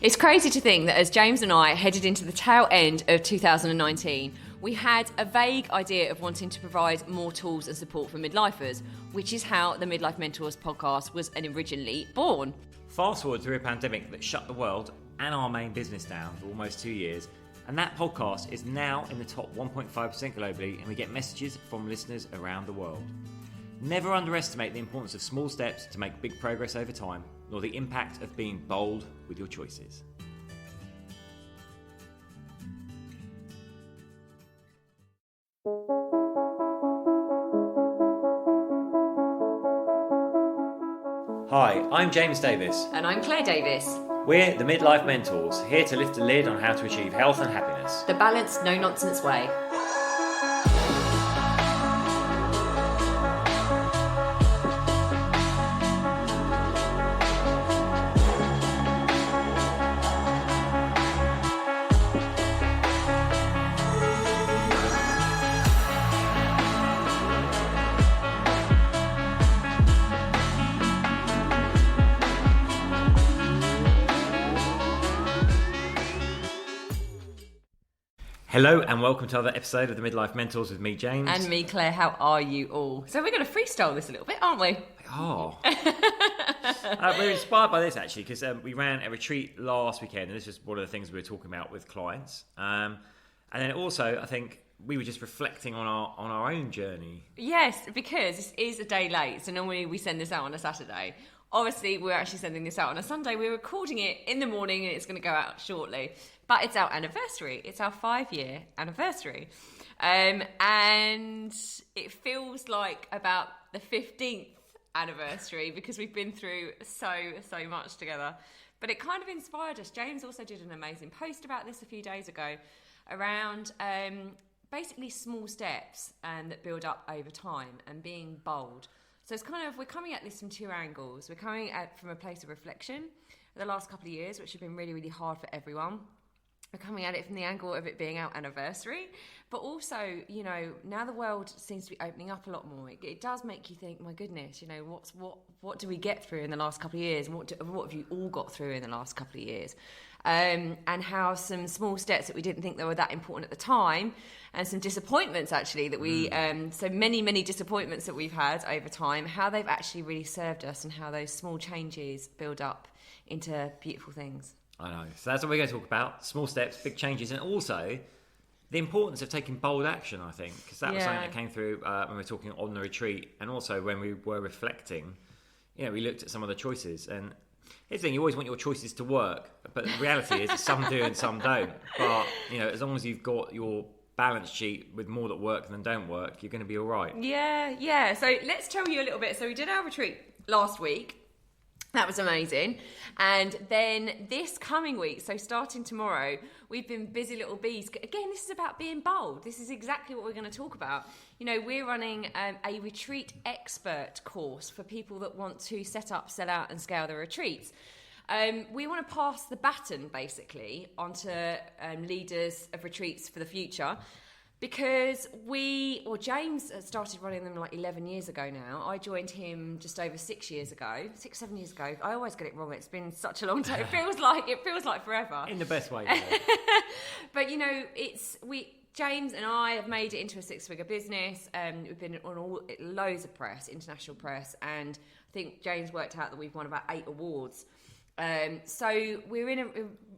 It's crazy to think that as James and I headed into the tail end of 2019, we had a vague idea of wanting to provide more tools and support for midlifers, which is how the Midlife Mentors podcast was originally born. Fast forward through a pandemic that shut the world and our main business down for almost 2 years, and that podcast is now in the top 1.5% globally, and we get messages from listeners around the world. Never underestimate the importance of small steps to make big progress over time, nor the impact of being bold with your choices. Hi, I'm James Davis. And I'm Claire Davis. We're the Midlife Mentors, here to lift the lid on how to achieve health and happiness. The balanced, no-nonsense way. Hello and welcome to another episode of the Midlife Mentors with me, James. And me, Claire. How are you all? So we're going to freestyle this a little bit, aren't we? Oh. We're inspired by this actually because we ran a retreat last weekend, and this is one of the things we were talking about with clients. And then also, I think we were just reflecting on our own journey. Yes, because this is a day late. So normally we send this out on a Saturday. Obviously, we're actually sending this out on a Sunday. We're recording it in the morning and it's going to go out shortly. But it's our anniversary. It's our 5-year anniversary. And it feels like about the 15th anniversary because we've been through so much together. But it kind of inspired us. James also did an amazing post about this a few days ago around basically small steps that build up over time and being bold. So it's kind of, we're coming at this from two angles. We're coming at from a place of reflection the last couple of years, which have been really, really hard for everyone. We're coming at it from the angle of it being our anniversary, but also, you know, now the world seems to be opening up a lot more. It does make you think, my goodness, you know, what do we get through in the last couple of years? And what have you all got through in the last couple of years? And how some small steps that we didn't think they were that important at the time, and some disappointments actually that we, so many disappointments that we've had over time, how they've actually really served us, and how those small changes build up into beautiful things. I know. So that's what we're going to talk about. Small steps, big changes, and also the importance of taking bold action, I think, because that was something that came through when we were talking on the retreat, and also when we were reflecting. You know, we looked at some of the choices, and here's the thing, you always want your choices to work, but the reality is some do and some don't. But, you know, as long as you've got your balance sheet with more that work than don't work, you're going to be all right. Yeah. So let's tell you a little bit. So we did our retreat last week. That was amazing. And then this coming week, so starting tomorrow, we've been busy little bees. Again, this is about being bold. This is exactly what we're going to talk about. You know, we're running a retreat expert course for people that want to set up, sell out and scale their retreats. We want to pass the baton, basically, onto leaders of retreats for the future. Because James started running them like 11 years ago now. I joined him just over 7 years ago. I always get it wrong. It's been such a long time. It feels like forever. In the best way. But you know, James and I have made it into a 6-figure business. We've been on loads of press, international press, and I think James worked out that we've won about 8 awards. So we're in a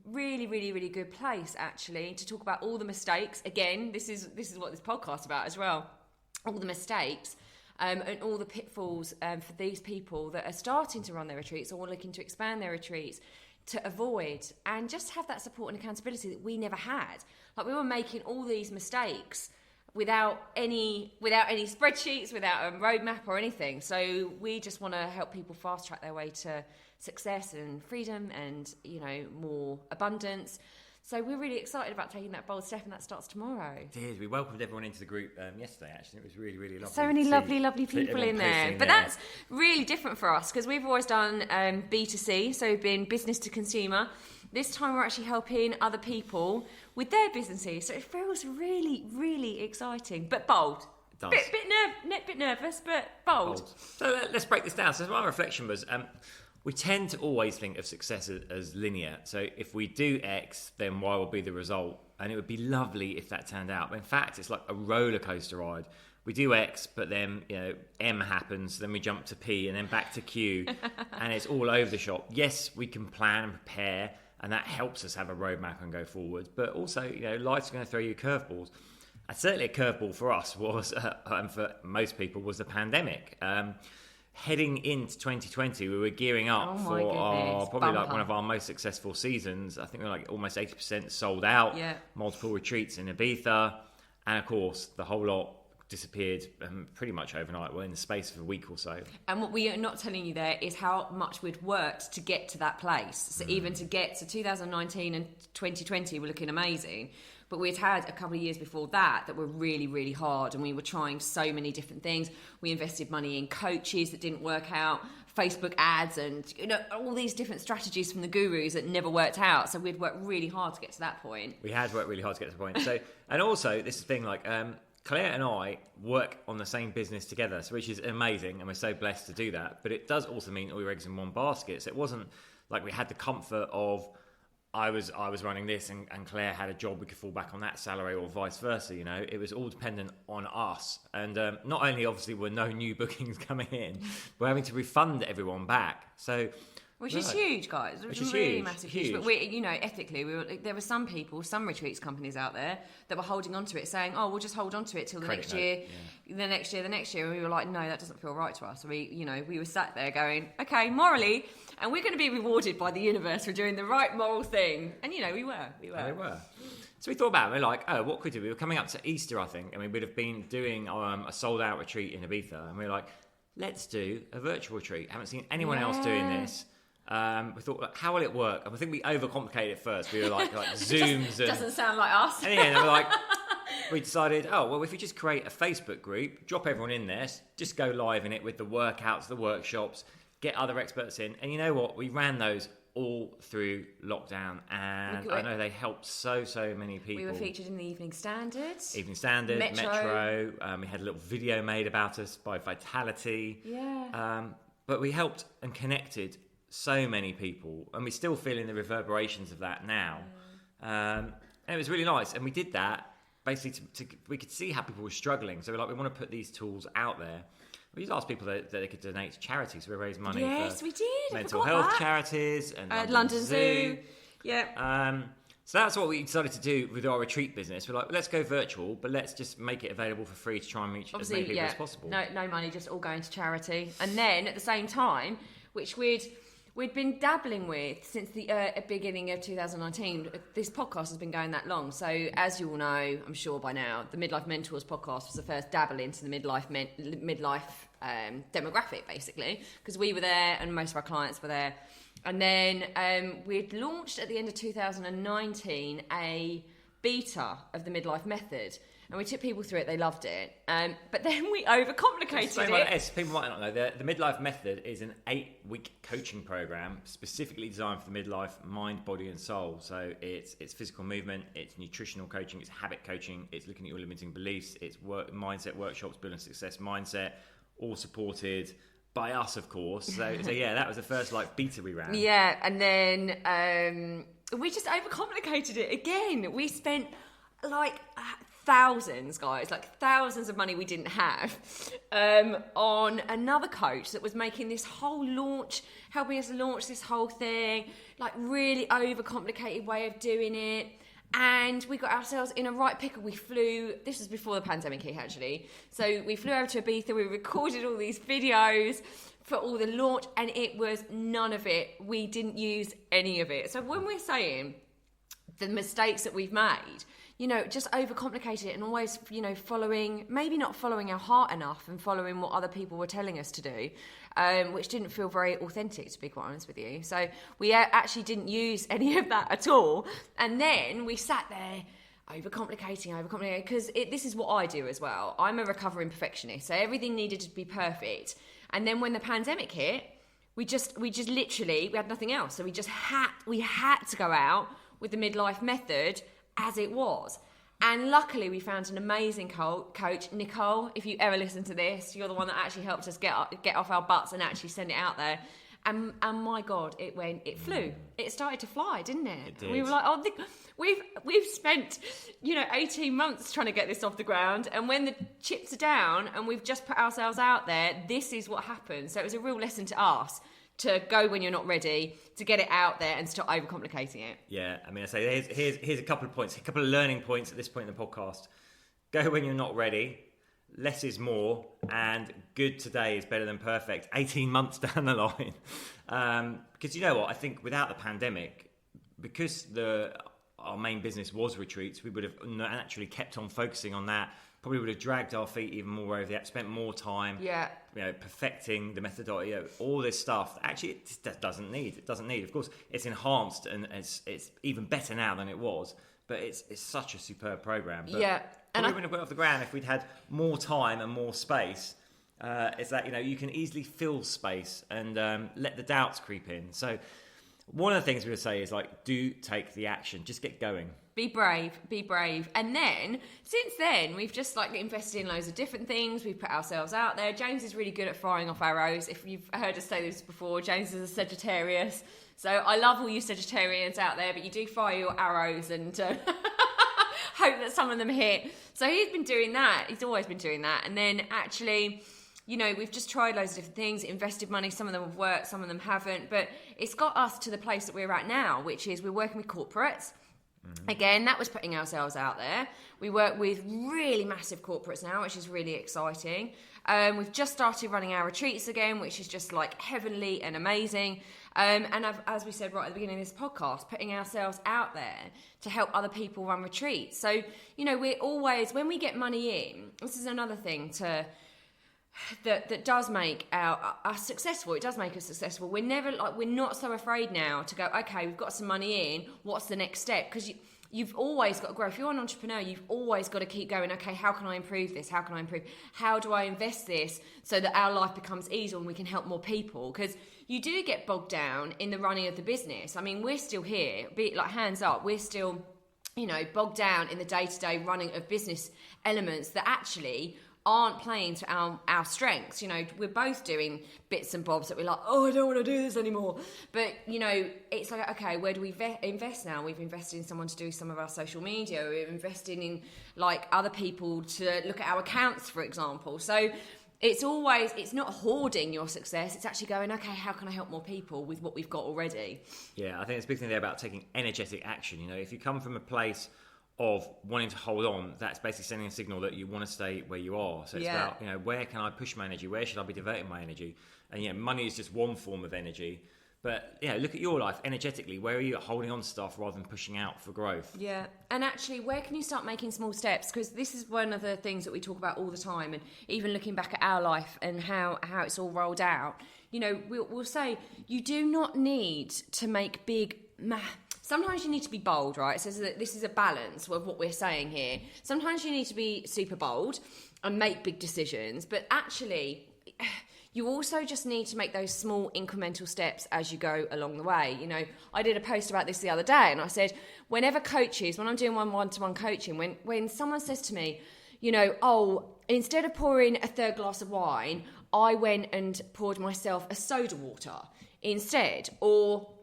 really good place actually to talk about all the mistakes. Again, this is what this podcast is about as well. All the mistakes and all the pitfalls for these people that are starting to run their retreats or looking to expand their retreats to avoid, and just have that support and accountability that we never had. Like, we were making all these mistakes without any spreadsheets, without a roadmap or anything. So we just want to help people fast track their way to success and freedom and, you know, more abundance. So we're really excited about taking that bold step, and that starts tomorrow. It is. We welcomed everyone into the group yesterday, actually. It was really lovely. So many lovely people in there. But that's really different for us because we've always done B2C, so been business to consumer. This time we're actually helping other people with their businesses. So it feels really exciting, but bold. It does. Bit nervous, but bold. So let's break this down. So my reflection was... we tend to always think of success as linear. So if we do X, then Y will be the result. And it would be lovely if that turned out. But in fact, it's like a roller coaster ride. We do X, but then M happens, then we jump to P, and then back to Q, and it's all over the shop. Yes, we can plan and prepare, and that helps us have a roadmap and go forward. But also, life's going to throw you curveballs. And certainly a curveball for us was, and for most people, was the pandemic. Heading into 2020, we were gearing up for probably like one of our most successful seasons. I think we were like almost 80% sold out, multiple retreats in Ibiza, and of course, the whole lot disappeared pretty much overnight, in the space of a week or so. And what we are not telling you there is how much we'd worked to get to that place. So even to get to 2019 and 2020 were looking amazing, but we'd had a couple of years before that were really, really hard, and we were trying so many different things. We invested money in coaches that didn't work out, Facebook ads, and all these different strategies from the gurus that never worked out. So we'd worked really hard to get to that point. We had worked really hard to get to the point. So, and also this is the thing, like Claire and I work on the same business together, so which is amazing, and we're so blessed to do that. But it does also mean all your eggs in one basket. So it wasn't like we had the comfort of I was running this and Claire had a job, we could fall back on that salary, or vice versa. It was all dependent on us. And not only obviously were no new bookings coming in, we're having to refund everyone back. So. Which is huge, guys. Which is really massive, huge. But ethically, there were some people, some retreats companies out there that were holding on to it, saying, "Oh, we'll just hold on to it till the next year, the next year." And we were like, "No, that doesn't feel right to us." We were sat there going, "Okay, morally, and we're going to be rewarded by the universe for doing the right moral thing." And we were. So we thought about it. We're like, "Oh, what could we do?" We were coming up to Easter, I think, and we would have been doing a sold-out retreat in Ibiza, and we were like, "Let's do a virtual retreat." Haven't seen anyone else doing this. We thought, how will it work? And I think we overcomplicated it first. We were like Zooms. Doesn't sound like us. And we decided, if we just create a Facebook group, drop everyone in there, just go live in it with the workouts, the workshops, get other experts in. And you know what? We ran those all through lockdown, and I know they helped so many people. We were featured in the Evening Standard, Metro. We had a little video made about us by Vitality. Yeah. But we helped and connected so many people, and we're still feeling the reverberations of that now. And it was really nice, and we did that basically we could see how people were struggling, so we want to put these tools out there. We just asked people that they could donate to charities, so we raised money for we did. mental health charities and London Zoo. So that's what we decided to do with our retreat business. We're like, let's go virtual, but let's just make it available for free to try and reach as many people as possible. No money, just all going to charity. And then at the same time, which we'd been dabbling with since the beginning of 2019. This podcast has been going that long. So as you all know, I'm sure by now, the Midlife Mentors podcast was the first dabble into the midlife demographic, basically, because we were there and most of our clients were there. And then we'd launched at the end of 2019 a beta of the Midlife Method. And we took people through it, they loved it. But then we overcomplicated it. People might not know, the Midlife Method is an 8-week coaching program specifically designed for the midlife, mind, body and soul. So it's physical movement, it's nutritional coaching, it's habit coaching, it's looking at your limiting beliefs, it's mindset workshops, building success mindset, all supported by us, of course. So that was the first beta we ran. Yeah, and then we just overcomplicated it again. We spent thousands of money we didn't have on another coach that was making this whole launch, helping us launch this whole thing, really overcomplicated way of doing it. And we got ourselves in a right pickle. This was before the pandemic hit, actually. So we flew over to Ibiza, we recorded all these videos for all the launch, and it was none of it. We didn't use any of it. So when we're saying the mistakes that we've made, just overcomplicated it and always, maybe not following our heart enough and following what other people were telling us to do, which didn't feel very authentic, to be quite honest with you. So we actually didn't use any of that at all. And then we sat there overcomplicating, because this is what I do as well. I'm a recovering perfectionist, so everything needed to be perfect. And then when the pandemic hit, we just literally, we had nothing else. So we had to go out with the Midlife Method as it was. And luckily we found an amazing coach, Nicole. If you ever listen to this, you're the one that actually helped us get off our butts and actually send it out there. And my God, it flew. It started to fly, didn't it? It did. We were like, oh, we've spent, 18 months trying to get this off the ground. And when the chips are down and we've just put ourselves out there, this is what happens. So it was a real lesson to us to go when you're not ready, to get it out there and stop overcomplicating it. Yeah, I mean, I say here's a couple of points, a couple of learning points at this point in the podcast. Go when you're not ready. Less is more, and good today is better than perfect 18 months down the line. Because you know what, I think without the pandemic, because our main business was retreats, we would have naturally kept on focusing on that. Probably would have dragged our feet even more over that, spent more time perfecting the methodology, all this stuff. Actually, it doesn't need. It doesn't need. Of course, it's enhanced and it's even better now than it was. But it's such a superb program. But and we wouldn't have got off the ground if we'd had more time and more space. It's that you can easily fill space and let the doubts creep in. So one of the things we would say is do take the action. Just get going. Be brave. And then, since then, we've just invested in loads of different things. We've put ourselves out there. James is really good at firing off arrows. If you've heard us say this before, James is a Sagittarius. So I love all you Sagittarians out there, but you do fire your arrows and hope that some of them hit. So he's been doing that. He's always been doing that. And then actually, we've just tried loads of different things, invested money. Some of them have worked, some of them haven't. But it's got us to the place that we're at now, which is we're working with corporates. Again, that was putting ourselves out there. We work with really massive corporates now, which is really exciting. We've just started running our retreats again, which is just heavenly and amazing. And as we said right at the beginning of this podcast, putting ourselves out there to help other people run retreats. So, we're always, when we get money in, this is another thing that does make us successful. It does make us successful. We're never we're not so afraid now to go, okay, we've got some money in, what's the next step? Because you've always got to grow. If you're an entrepreneur, you've always got to keep going, okay, how can I improve this? How can I improve? How do I invest this so that our life becomes easier and we can help more people? Because you do get bogged down in the running of the business. I mean, we're still here, be it hands up, we're still, bogged down in the day-to-day running of business elements that actually aren't playing to our strengths. We're both doing bits and bobs that we're like, oh, I don't want to do this anymore. But, it's okay, where do we invest now? We've invested in someone to do some of our social media. We're investing in other people to look at our accounts, for example. So it's not hoarding your success. It's actually going, okay, how can I help more people with what we've got already? Yeah, I think it's a big thing there about taking energetic action. If you come from a place of wanting to hold on, that's basically sending a signal that you want to stay where you are. So it's about, where can I push my energy? Where should I be diverting my energy? And, money is just one form of energy. But, look at your life energetically. Where are you holding on to stuff rather than pushing out for growth? Yeah. And actually, where can you start making small steps? Because this is one of the things that we talk about all the time. And even looking back at our life and how it's all rolled out, we'll say you do not need to make big... Sometimes you need to be bold, right? So this is a balance of what we're saying here. Sometimes you need to be super bold and make big decisions, but actually, you also just need to make those small incremental steps as you go along the way. I did a post about this the other day, and I said, when I'm doing one-to-one coaching, when someone says to me, instead of pouring a third glass of wine, I went and poured myself a soda water instead, or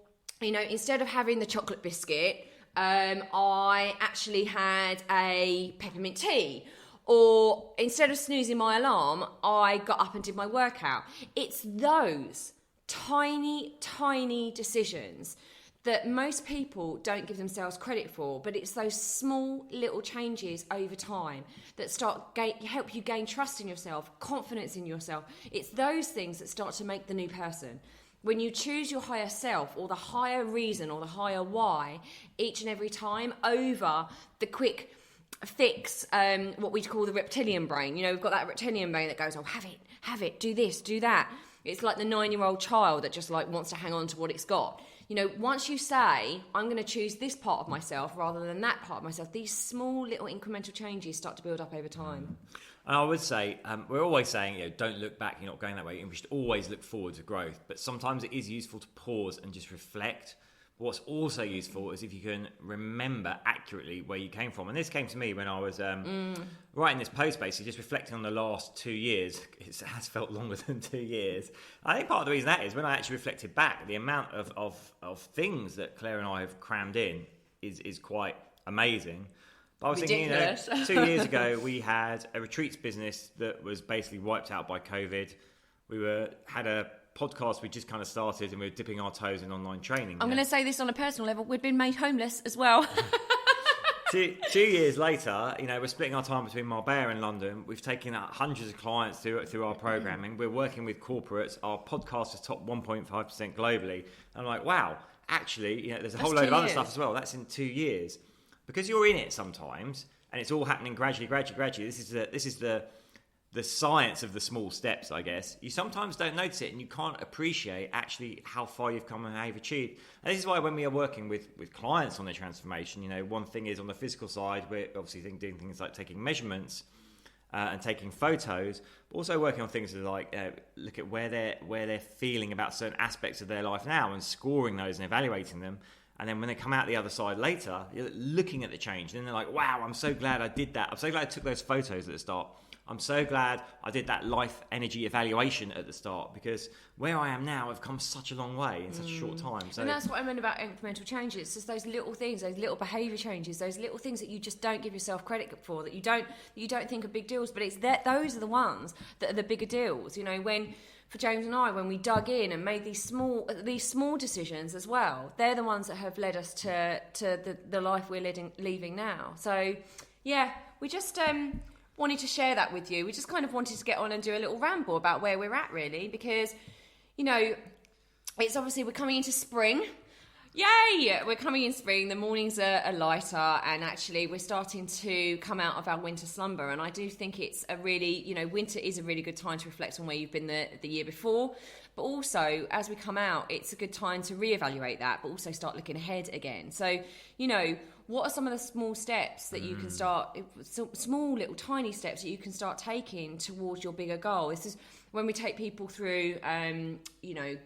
instead of having the chocolate biscuit, I actually had a peppermint tea. Or instead of snoozing my alarm, I got up and did my workout. It's those tiny, tiny decisions that most people don't give themselves credit for, but it's those small little changes over time that help you gain trust in yourself, confidence in yourself. It's those things that start to make the new person. When you choose your higher self or the higher reason or the higher why each and every time over the quick fix, what we call the reptilian brain. We've got that reptilian brain that goes, oh, have it, do this, do that. It's like the 9-year-old child that just wants to hang on to what it's got. Once you say, I'm going to choose this part of myself rather than that part of myself, these small little incremental changes start to build up over time. And I would say, we're always saying, don't look back, you're not going that way. We should always look forward to growth. But sometimes it is useful to pause and just reflect What's also useful is if you can remember accurately where you came from. And this came to me when I was writing this post, basically, just reflecting on the last 2 years. It has felt longer than 2 years. I think part of the reason that is when I actually reflected back, the amount of things that Claire and I have crammed in is quite amazing. But I was Ridiculous. thinking, 2 years ago, we had a retreats business that was basically wiped out by COVID. We had a podcast we just kind of started, and we were dipping our toes in online training. I'm going to say this on a personal level. We'd been made homeless as well. 2 years later, we're splitting our time between Marbella and London. We've taken hundreds of clients through our programming. We're working with corporates. Our podcast is top 1.5% globally. And I'm like, wow, actually, there's a whole load of other stuff as well. That's in 2 years. Because you're in it sometimes, and it's all happening gradually. This is the science of the small steps, I guess. You sometimes don't notice it, and you can't appreciate actually how far you've come and how you've achieved. And this is why when we are working with clients on their transformation, one thing is on the physical side, we're obviously doing things like taking measurements and taking photos, but also working on things like look at where they're feeling about certain aspects of their life now and scoring those and evaluating them. And then when they come out the other side later, you're looking at the change. And then they're like, wow, I'm so glad I did that. I'm so glad I took those photos at the start. I'm so glad I did that life energy evaluation at the start, because where I am now, I've come such a long way in such a short time. So, and that's what I meant about incremental changes. It's just those little things, those little behaviour changes, those little things that you just don't give yourself credit for, that you don't think are big deals, but it's those are the ones that are the bigger deals. For James and I, when we dug in and made these small decisions as well, they're the ones that have led us to the life we're leaving now. So, yeah, we just wanted to share that with you. We just kind of wanted to get on and do a little ramble about where we're at, really, because, it's obviously we're coming into spring. Yay! We're coming in spring. The mornings are lighter, and actually we're starting to come out of our winter slumber. And I do think it's a really, winter is a really good time to reflect on where you've been the year before. But also, as we come out, it's a good time to reevaluate that, but also start looking ahead again. So, what are some of the small steps that you can start, small little tiny steps that you can start taking towards your bigger goal? This is when we take people through,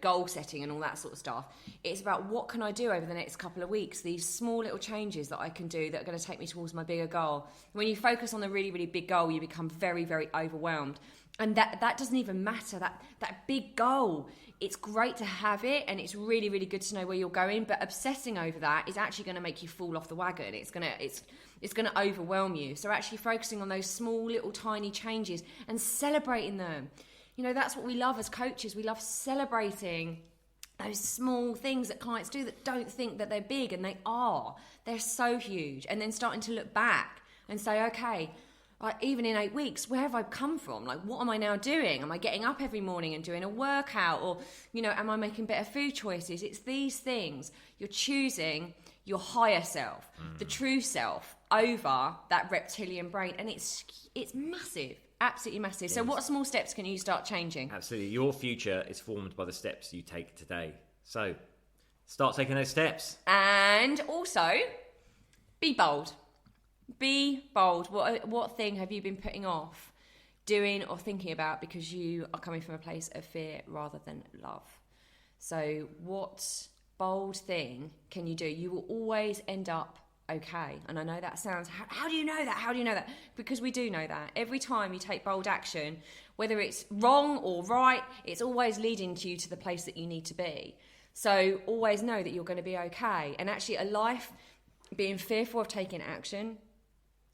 goal setting and all that sort of stuff. It's about what can I do over the next couple of weeks, these small little changes that I can do that are going to take me towards my bigger goal. When you focus on the really, really big goal, you become very, very overwhelmed. And that doesn't even matter, that big goal. It's great to have it, and it's really, really good to know where you're going, but obsessing over that is actually going to make you fall off the wagon. It's going to overwhelm you. So actually focusing on those small little tiny changes and celebrating them. That's what we love as coaches. We love celebrating those small things that clients do that don't think that they're big, and they are. They're so huge. And then starting to look back and say, okay, even in 8 weeks, where have I come from? What am I now doing? Am I getting up every morning and doing a workout? Or, am I making better food choices? It's these things. You're choosing your higher self, the true self, over that reptilian brain. And it's massive, absolutely massive. So what small steps can you start changing? Absolutely. Your future is formed by the steps you take today. So start taking those steps. And also, be bold. Be bold. What thing have you been putting off doing or thinking about because you are coming from a place of fear rather than love? So what bold thing can you do? You will always end up okay. And I know that sounds, how do you know that? How do you know that? Because we do know that. Every time you take bold action, whether it's wrong or right, it's always leading you to the place that you need to be. So always know that you're going to be okay. And actually a life being fearful of taking action,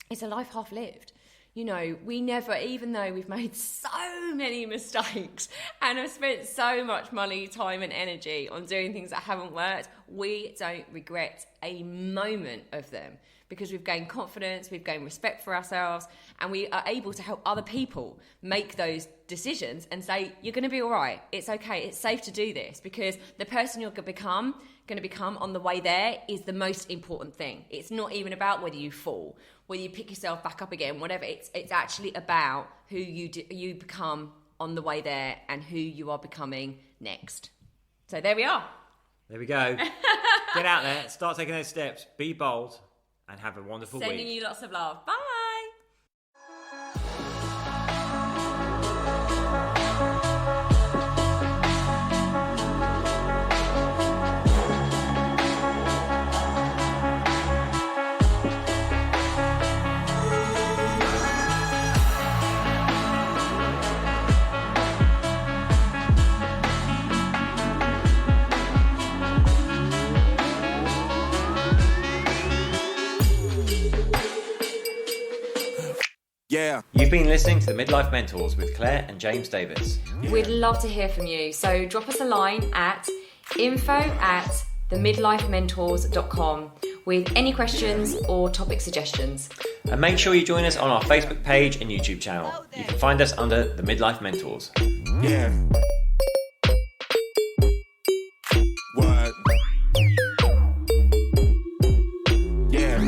it's a life half-lived. We never, even though we've made so many mistakes and have spent so much money, time and energy on doing things that haven't worked, we don't regret a moment of them, because we've gained confidence, we've gained respect for ourselves, and we are able to help other people make those decisions and say, you're going to be all right. It's okay. It's safe to do this, because the person you're going to become on the way there is the most important thing. It's not even about whether you fall, whether you pick yourself back up again, whatever. It's actually about who you become on the way there and who you are becoming next. So there we are. There we go. Get out there, start taking those steps, be bold, and have a wonderful week. Sending you lots of love. Bye. Yeah. You've been listening to the Midlife Mentors with Claire and James Davis. We'd love to hear from you. So drop us a line at info@themidlifementors.com with any questions or topic suggestions. And make sure you join us on our Facebook page and YouTube channel. You can find us under the Midlife Mentors. Yeah. What? Yeah.